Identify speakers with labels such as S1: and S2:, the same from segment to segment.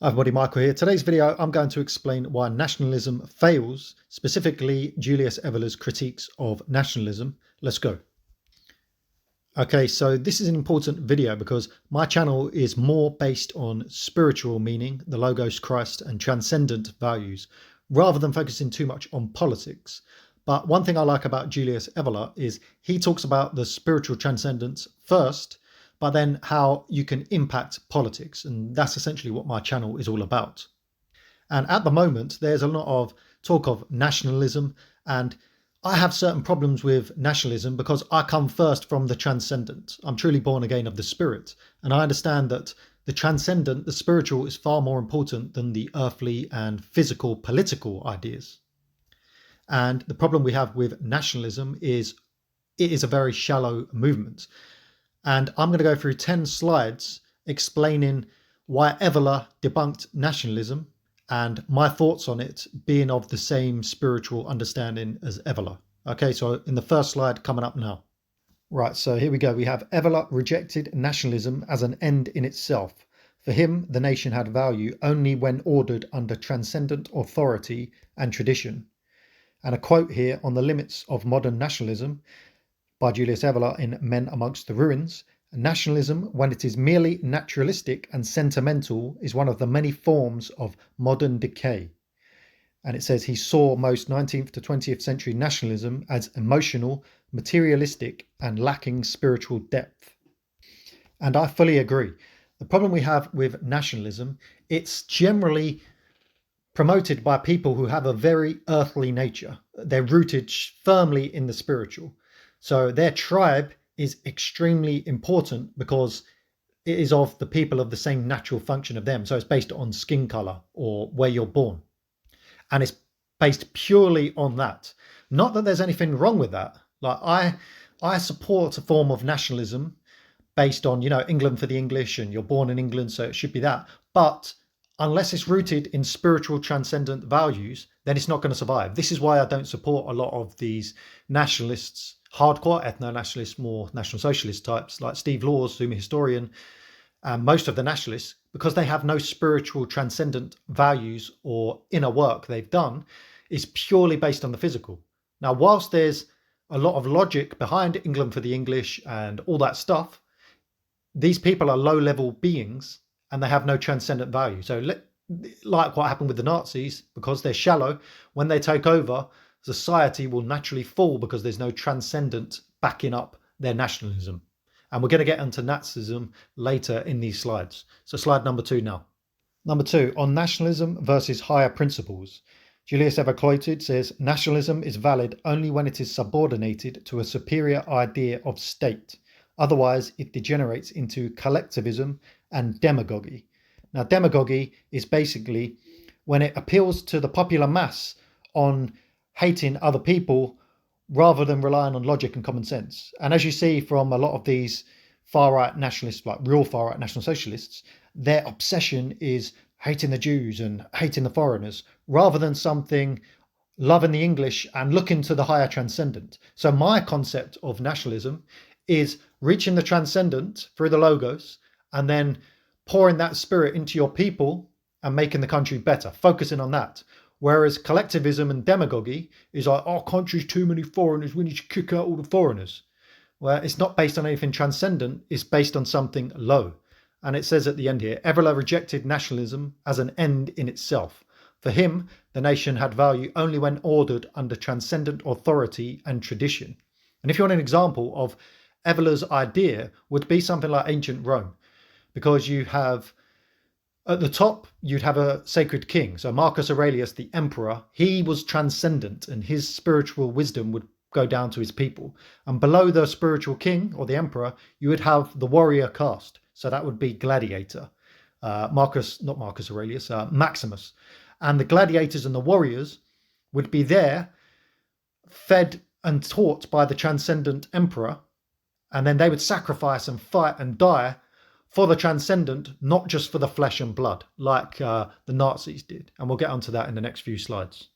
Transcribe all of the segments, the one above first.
S1: Hi everybody, Michael here. Today's video I'm going to explain why nationalism fails, specifically Julius Evola's critiques of nationalism. Let's go. Okay, so this is an important video because my channel is more based on spiritual meaning, the Logos Christ, and transcendent values, rather than focusing too much on politics. But one thing I like about Julius Evola is he talks about the spiritual transcendence first, but then how you can impact politics. And that's essentially what my channel is all about. And at the moment, there's a lot of talk of nationalism, and I have certain problems with nationalism because I come first from the transcendent. I'm truly born again of the spirit. And I understand that the transcendent, the spiritual, is far more important than the earthly and physical political ideas. And the problem we have with nationalism is it is a very shallow movement. And I'm going to go through 10 slides explaining why Evola debunked nationalism and my thoughts on it being of the same spiritual understanding as Evola. Okay, so in the first slide coming up now. Right, so here we go. We have Evola rejected nationalism as an end in itself. For him, the nation had value only when ordered under transcendent authority and tradition. And a quote here on the limits of modern nationalism by Julius Evola in Men Amongst the Ruins. Nationalism, when it is merely naturalistic and sentimental, is one of the many forms of modern decay. And it says he saw most 19th to 20th century nationalism as emotional, materialistic, and lacking spiritual depth. And I fully agree. The problem we have with nationalism, it's generally promoted by people who have a very earthly nature. They're rooted firmly in the spiritual. So their tribe is extremely important because it is of the people of the same natural function of them. So it's based on skin color or where you're born. And it's based purely on that. Not that there's anything wrong with that. Like I support a form of nationalism based on, England for the English, and you're born in England, so it should be that. But unless it's rooted in spiritual transcendent values, then it's not going to survive. This is why I don't support a lot of these nationalists, hardcore ethno-nationalists, more national socialist types like Steve Laws, whom a historian, and most of the nationalists, because they have no spiritual transcendent values or inner work they've done, is purely based on the physical. Now, whilst there's a lot of logic behind England for the English and all that stuff, these people are low-level beings and they have no transcendent value. So like what happened with the Nazis, because they're shallow, when they take over, society will naturally fall because there's no transcendent backing up their nationalism. And we're going to get into Nazism later in these slides. So slide number 2 now. Number 2, on nationalism versus higher principles. Julius ever quoted says, nationalism is valid only when it is subordinated to a superior idea of state. Otherwise, it degenerates into collectivism and demagogy. Now, demagogy is basically when it appeals to the popular mass on hating other people rather than relying on logic and common sense. And as you see from a lot of these far-right nationalists, like real far-right national socialists, their obsession is hating the Jews and hating the foreigners rather than something loving the English and looking to the higher transcendent. So my concept of nationalism is reaching the transcendent through the logos and then pouring that spirit into your people and making the country better, focusing on that. Whereas collectivism and demagogy is like, our country's too many foreigners, we need to kick out all the foreigners. Well, it's not based on anything transcendent, it's based on something low. And it says at the end here, Evola rejected nationalism as an end in itself. For him, the nation had value only when ordered under transcendent authority and tradition. And if you want an example of Evola's idea, would be something like ancient Rome, because you have at the top, you'd have a sacred king. So Marcus Aurelius, the emperor, he was transcendent and his spiritual wisdom would go down to his people. And below the spiritual king or the emperor, you would have the warrior caste. So that would be gladiator. Maximus. And the gladiators and the warriors would be there, fed and taught by the transcendent emperor. And then they would sacrifice and fight and die for the transcendent, not just for the flesh and blood, like the Nazis did. And we'll get onto that in the next few slides.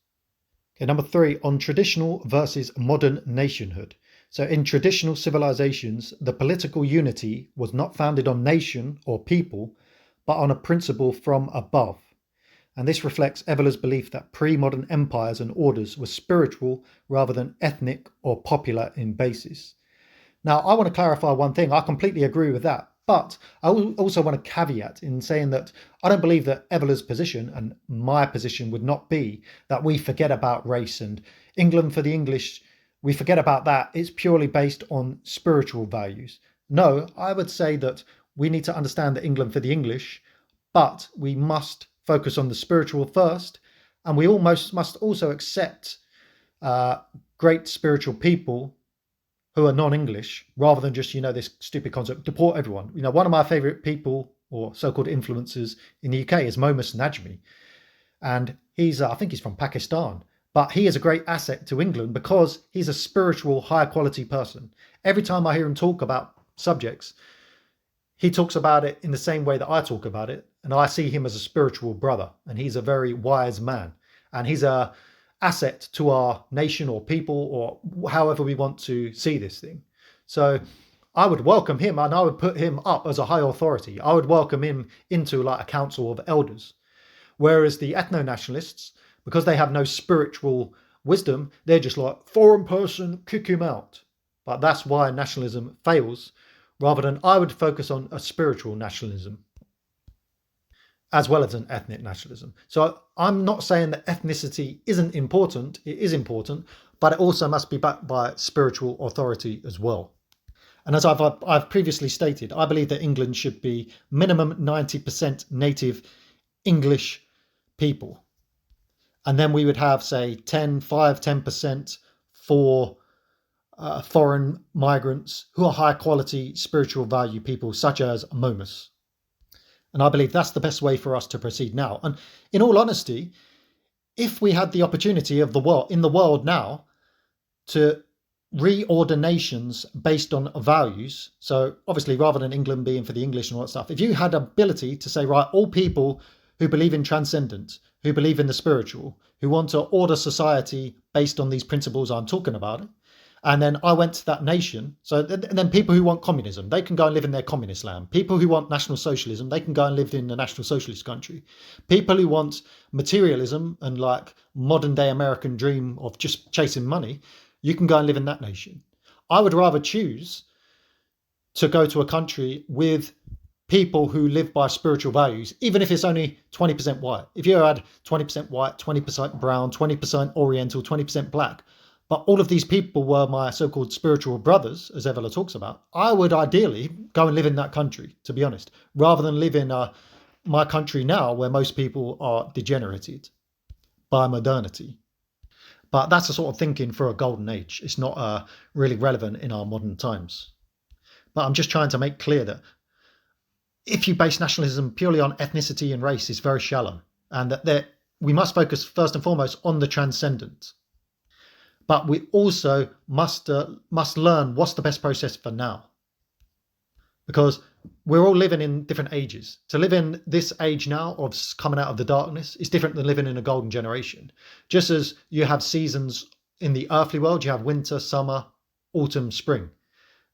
S1: Okay, number 3, on traditional versus modern nationhood. So in traditional civilizations, the political unity was not founded on nation or people, but on a principle from above. And this reflects Evola's belief that pre-modern empires and orders were spiritual rather than ethnic or popular in basis. Now, I want to clarify one thing. I completely agree with that. But I also want to caveat in saying that I don't believe that Evola's position and my position would not be that we forget about race and England for the English. We forget about that. It's purely based on spiritual values. No, I would say that we need to understand that England for the English, but we must focus on the spiritual first. And we almost must also accept great spiritual people who are non-English, rather than just, this stupid concept, deport everyone. One of my favorite people or so-called influencers in the UK is Momus Najmi. And I think he's from Pakistan, but he is a great asset to England because he's a spiritual, high quality person. Every time I hear him talk about subjects, he talks about it in the same way that I talk about it. And I see him as a spiritual brother, and he's a very wise man. And he's a asset to our nation or people, or however we want to see this thing. So I would welcome him, and I would put him up as a high authority. I would welcome him into like a council of elders. Whereas the ethno-nationalists, because they have no spiritual wisdom, they're just like, foreign person, kick him out. But that's why nationalism fails, rather than I would focus on a spiritual nationalism as well as an ethnic nationalism. So I'm not saying that ethnicity isn't important. It is important, but it also must be backed by spiritual authority as well. And as I've previously stated, I believe that England should be minimum 90% native English people. And then we would have, say, 10% for foreign migrants who are high quality spiritual value people, such as Momus. And I believe that's the best way for us to proceed now. And in all honesty, if we had the opportunity of in the world now to reorder nations based on values, so obviously rather than England being for the English and all that stuff, if you had ability to say, right, all people who believe in transcendence, who believe in the spiritual, who want to order society based on these principles I'm talking about, and then I went to that nation. So then people who want communism, they can go and live in their communist land. People who want National Socialism, they can go and live in a National Socialist country. People who want materialism and like modern day American dream of just chasing money, you can go and live in that nation. I would rather choose to go to a country with people who live by spiritual values, even if it's only 20% white. If you had 20% white, 20% brown, 20% oriental, 20% black, but all of these people were my so-called spiritual brothers, as Evola talks about, I would ideally go and live in that country, to be honest, rather than live in my country now where most people are degenerated by modernity. But that's the sort of thinking for a golden age. It's not really relevant in our modern times. But I'm just trying to make clear that if you base nationalism purely on ethnicity and race, it's very shallow, and that we must focus first and foremost on the transcendent. But we also must learn what's the best process for now, because we're all living in different ages. To live in this age now of coming out of the darkness is different than living in a golden generation. Just as you have seasons in the earthly world, you have winter, summer, autumn, spring.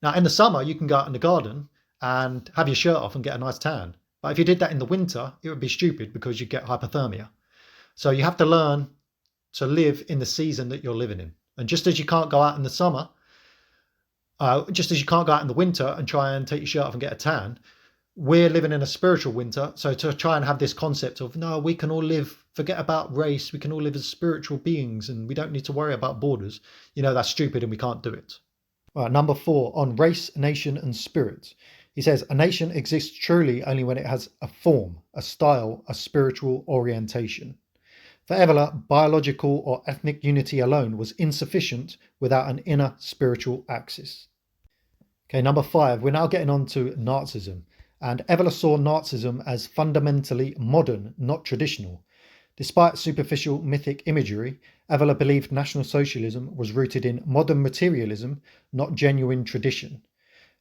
S1: Now in the summer, you can go out in the garden and have your shirt off and get a nice tan. But if you did that in the winter, it would be stupid because you get hypothermia. So you have to learn to live in the season that you're living in. And just as you can't go out in the summer, just as you can't go out in the winter and try and take your shirt off and get a tan, we're living in a spiritual winter. So to try and have this concept of, no, we can all live, forget about race, we can all live as spiritual beings and we don't need to worry about borders, that's stupid and we can't do it. All right, number 4, on race, nation and spirit. He says, a nation exists truly only when it has a form, a style, a spiritual orientation. For Evola, biological or ethnic unity alone was insufficient without an inner spiritual axis. Okay, number 5, we're now getting on to Nazism. And Evola saw Nazism as fundamentally modern, not traditional. Despite superficial mythic imagery, Evola believed National Socialism was rooted in modern materialism, not genuine tradition.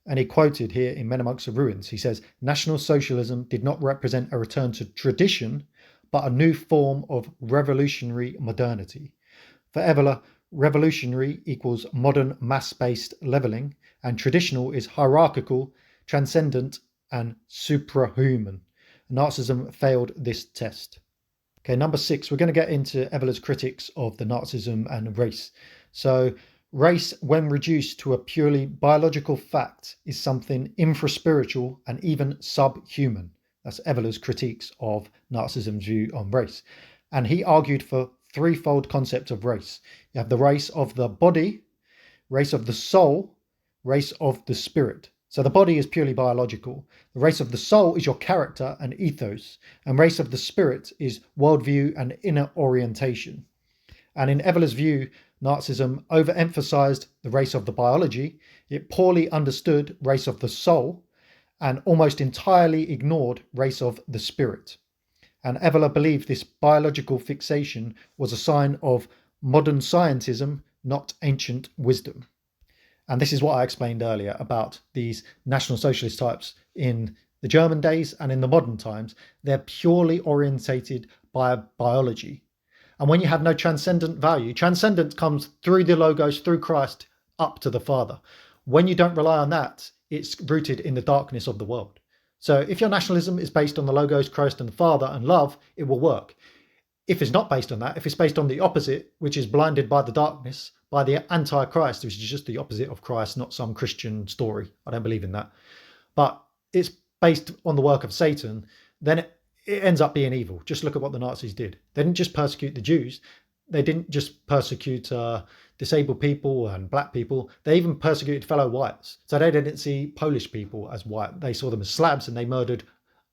S1: And he quoted here in Men Amongst the Ruins, he says, National Socialism did not represent a return to tradition, but a new form of revolutionary modernity. For Evola, revolutionary equals modern mass-based levelling, and traditional is hierarchical, transcendent, and suprahuman. Nazism failed this test. Okay, number 6, we're going to get into Evola's critics of the Nazism and race. So, race, when reduced to a purely biological fact, is something infraspiritual and even subhuman. That's Evola's critiques of Nazism's view on race. And he argued for threefold concept of race. You have the race of the body, race of the soul, race of the spirit. So the body is purely biological. The race of the soul is your character and ethos. And race of the spirit is worldview and inner orientation. And in Evola's view, Nazism overemphasized the race of the biology. It poorly understood race of the soul and almost entirely ignored race of the spirit. And Evola believed this biological fixation was a sign of modern scientism, not ancient wisdom. And this is what I explained earlier about these National Socialist types in the German days and in the modern times. They're purely orientated by biology. And when you have no transcendent value, transcendence comes through the Logos, through Christ, up to the Father. When you don't rely on that, it's rooted in the darkness of the world. So if your nationalism is based on the Logos, Christ and the Father and love, it will work. If it's not based on that, if it's based on the opposite, which is blinded by the darkness, by the anti-Christ, which is just the opposite of Christ, not some Christian story. I don't believe in that. But it's based on the work of Satan, then it ends up being evil. Just look at what the Nazis did. They didn't just persecute the Jews. They didn't just persecute disabled people and black people. They even persecuted fellow whites. So they didn't see Polish people as white. They saw them as slabs, and they murdered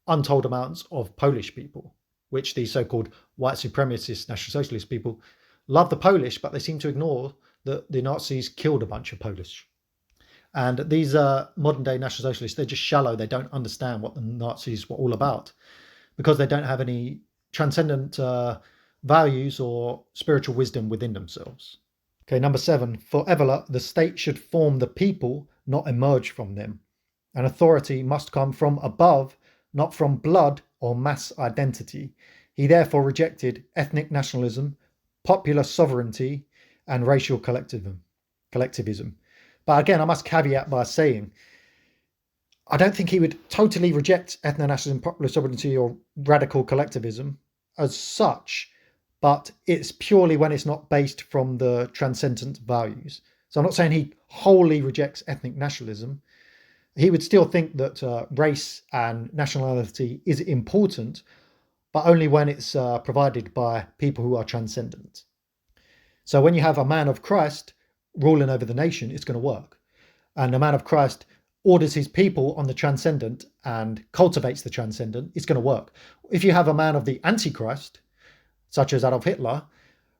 S1: untold amounts of Polish people, which these so-called white supremacist National Socialist people love the Polish, but they seem to ignore that the Nazis killed a bunch of Polish. And these modern day National Socialists, they're just shallow. They don't understand what the Nazis were all about because they don't have any transcendent values or spiritual wisdom within themselves. Okay, number 7, for Evola, the state should form the people, not emerge from them. An authority must come from above, not from blood or mass identity. He therefore rejected ethnic nationalism, popular sovereignty, and racial collectivism. But again, I must caveat by saying, I don't think he would totally reject ethno-nationalism, popular sovereignty, or radical collectivism as such, but it's purely when it's not based from the transcendent values. So I'm not saying he wholly rejects ethnic nationalism. He would still think that race and nationality is important, but only when it's provided by people who are transcendent. So when you have a man of Christ ruling over the nation, it's going to work. And a man of Christ orders his people on the transcendent and cultivates the transcendent, it's going to work. If you have a man of the Antichrist, such as Adolf Hitler,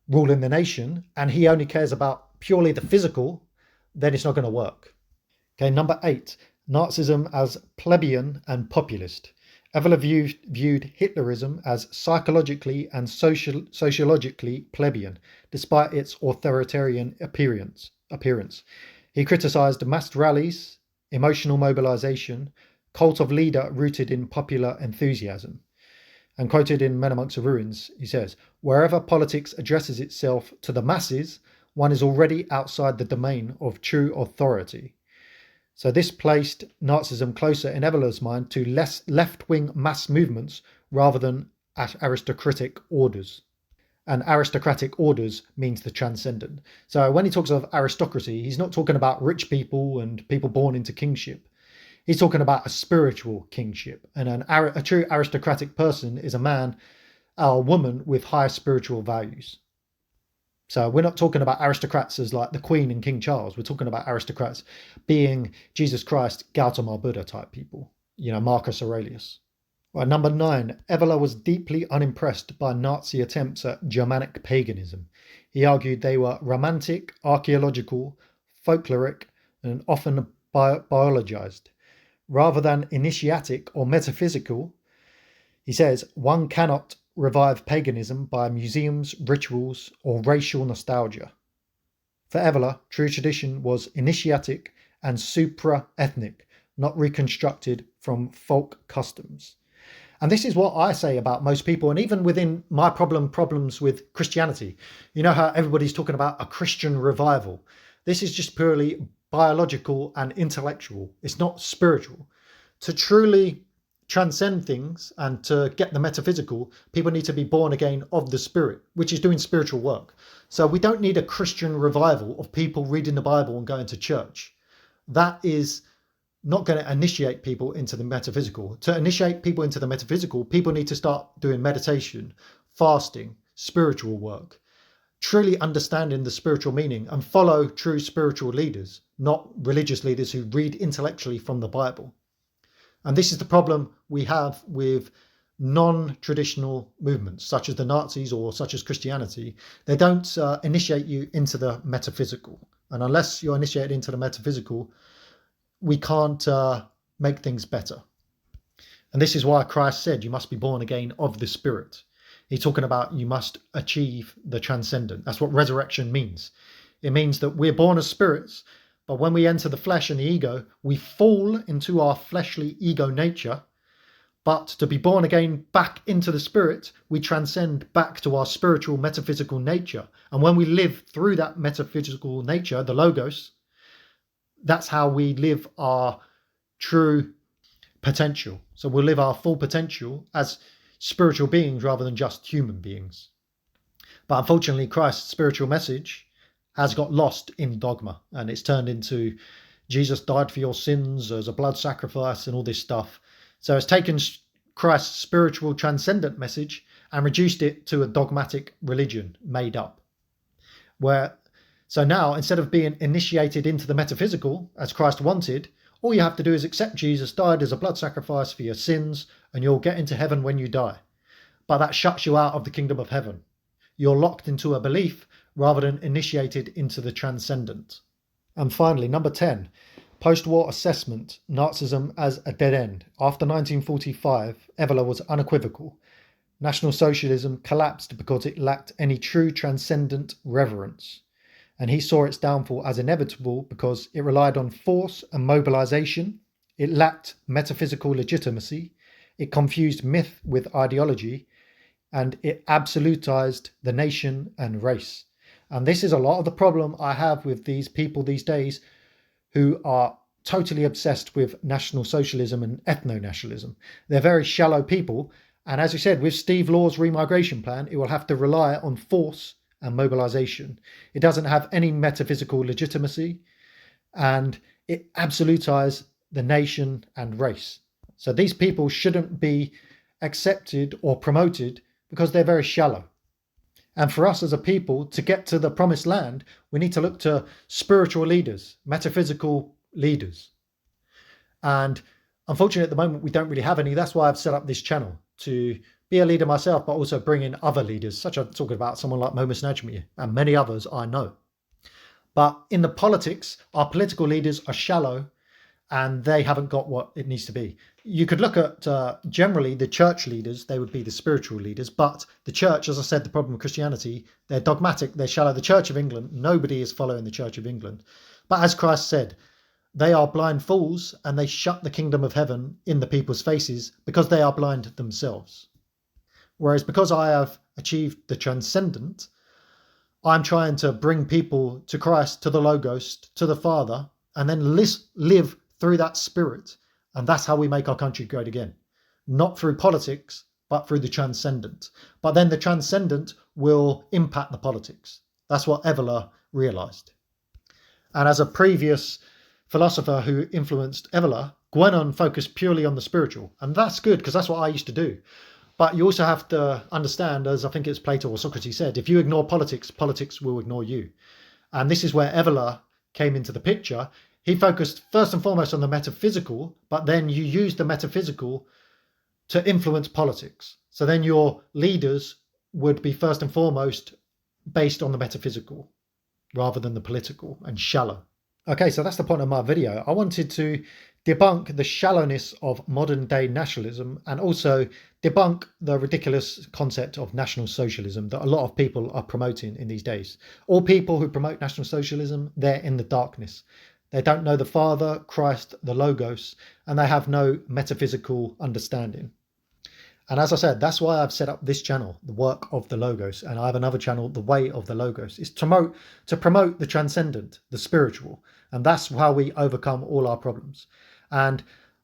S1: ruling the nation, and he only cares about purely the physical, then it's not going to work. Okay, number 8, Nazism as plebeian and populist. Evola viewed Hitlerism as psychologically and sociologically plebeian, despite its authoritarian appearance. He criticised mass rallies, emotional mobilisation, cult of leader rooted in popular enthusiasm. And quoted in Men Amongst the Ruins, he says, "Wherever politics addresses itself to the masses, one is already outside the domain of true authority." So this placed Nazism closer in Evola's mind to less left-wing mass movements rather than aristocratic orders. And aristocratic orders means the transcendent. So when he talks of aristocracy, he's not talking about rich people and people born into kingship. He's talking about a spiritual kingship. And a true aristocratic person is a man or a woman with high spiritual values. So we're not talking about aristocrats as like the Queen and King Charles. We're talking about aristocrats being Jesus Christ, Gautama Buddha type people, Marcus Aurelius. Right, number 9, Evola was deeply unimpressed by Nazi attempts at Germanic paganism. He argued they were romantic, archaeological, folkloric, and often biologized. Rather than initiatic or metaphysical, he says, one cannot revive paganism by museums, rituals, or racial nostalgia. For Evola, true tradition was initiatic and supra-ethnic, not reconstructed from folk customs. And this is what I say about most people, and even within my problems with Christianity. You know how everybody's talking about a Christian revival. This is just purely biological and intellectual. It's not spiritual. To truly transcend things and to get the metaphysical, people need to be born again of the Spirit, which is doing spiritual work. So we don't need a Christian revival of people reading the Bible and going to church. That is not going to initiate people into the metaphysical. To initiate people into the metaphysical, people need to start doing meditation, fasting, spiritual work, truly understanding the spiritual meaning, and follow true spiritual leaders, not religious leaders who read intellectually from the Bible. And this is the problem we have with non-traditional movements, such as the Nazis or such as Christianity. They don't initiate you into the metaphysical. And unless you're initiated into the metaphysical, we can't make things better. And this is why Christ said you must be born again of the Spirit. He's talking about you must achieve the transcendent. That's what resurrection means. It means that we're born as spirits, but when we enter the flesh and the ego, we fall into our fleshly ego nature. But to be born again back into the Spirit, we transcend back to our spiritual metaphysical nature. And when we live through that metaphysical nature, the Logos, that's how we live our true potential. So we'll live our full potential as spiritual beings rather than just human beings. But unfortunately, Christ's spiritual message has got lost in dogma, and it's turned into Jesus died for your sins as a blood sacrifice and all this stuff. So it's taken Christ's spiritual transcendent message and reduced it to a dogmatic religion made up. So now, instead of being initiated into the metaphysical, as Christ wanted, all you have to do is accept Jesus died as a blood sacrifice for your sins, and you'll get into heaven when you die. But that shuts you out of the kingdom of heaven. You're locked into a belief rather than initiated into the transcendent. And finally, number 10, post-war assessment, Nazism as a dead end. After 1945, Evola was unequivocal. National Socialism collapsed because it lacked any true transcendent reverence. And he saw its downfall as inevitable because it relied on force and mobilization, it lacked metaphysical legitimacy, it confused myth with ideology, and it absolutized the nation and race. And this is a lot of the problem I have with these people these days who are totally obsessed with National Socialism and ethno-nationalism. They're very shallow people. And as you said, with Steve Law's remigration plan, it will have to rely on force and mobilization. It doesn't have any metaphysical legitimacy, and it absolutizes the nation and race. So these people shouldn't be accepted or promoted because they're very shallow. And for us as a people to get to the promised land, we need to look to spiritual leaders, metaphysical leaders. And unfortunately, at the moment, we don't really have any. That's why I've set up this channel, to be a leader myself, but also bring in other leaders, such as talking about someone like Momus Najmi and many others I know. But in the politics, our political leaders are shallow and they haven't got what it needs to be. You could look at generally the church leaders, they would be the spiritual leaders, but the church, as I said, the problem with Christianity, they're dogmatic, they're shallow. The Church of England, nobody is following the Church of England. But as Christ said, they are blind fools and they shut the kingdom of heaven in the people's faces because they are blind themselves. Whereas because I have achieved the transcendent, I'm trying to bring people to Christ, to the Logos, to the Father, and then live through that spirit. And that's how we make our country great again. Not through politics, but through the transcendent. But then the transcendent will impact the politics. That's what Evola realized. And as a previous philosopher who influenced Evola, Guénon focused purely on the spiritual. And that's good, because that's what I used to do. But you also have to understand, as I think it's Plato or Socrates said, if you ignore politics, politics will ignore you. And this is where Evola came into the picture. He focused first and foremost on the metaphysical, but then you use the metaphysical to influence politics. So then your leaders would be first and foremost based on the metaphysical rather than the political and shallow. Okay, so that's the point of my video. I wanted to debunk the shallowness of modern day nationalism and also debunk the ridiculous concept of National Socialism that a lot of people are promoting in these days. All people who promote National Socialism, they're in the darkness. They don't know the Father, Christ, the Logos, and they have no metaphysical understanding. And as I said, that's why I've set up this channel, The Work of the Logos, and I have another channel, The Way of the Logos. It's to promote the transcendent, the spiritual, and that's how we overcome all our problems. And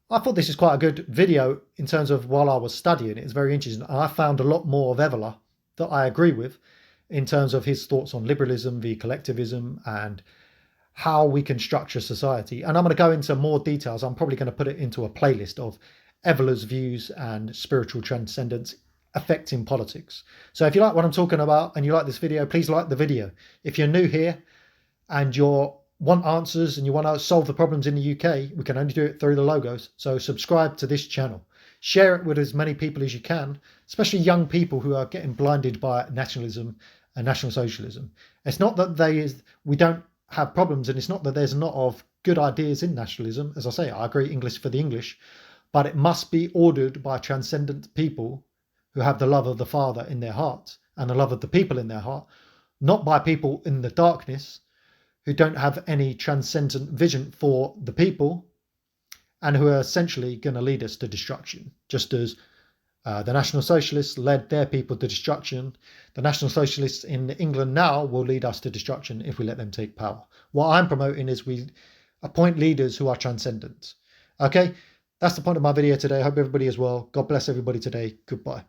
S1: I thought this is quite a good video in terms of while I was studying. It's very interesting. I found a lot more of Evola that I agree with in terms of his thoughts on liberalism, v collectivism, and how we can structure society. And I'm going to go into more details. I'm probably going to put it into a playlist of Evola's views and spiritual transcendence affecting politics. So if you like what I'm talking about and you like this video, please like the video. If you're new here and you want answers and you want to solve the problems in the UK, we can only do it through the logos. So subscribe to this channel. Share it with as many people as you can, especially young people who are getting blinded by nationalism and National Socialism. It's not that we don't have problems, and it's not that there's not of good ideas in nationalism. As I say, I agree, English for the English, but it must be ordered by transcendent people who have the love of the Father in their heart and the love of the people in their heart, not by people in the darkness who don't have any transcendent vision for the people and who are essentially going to lead us to destruction, just as the National Socialists led their people to destruction. The National Socialists in England now will lead us to destruction if we let them take power. What I'm promoting is we appoint leaders who are transcendent. Okay, that's the point of my video today. I hope everybody is well. God bless everybody today. Goodbye.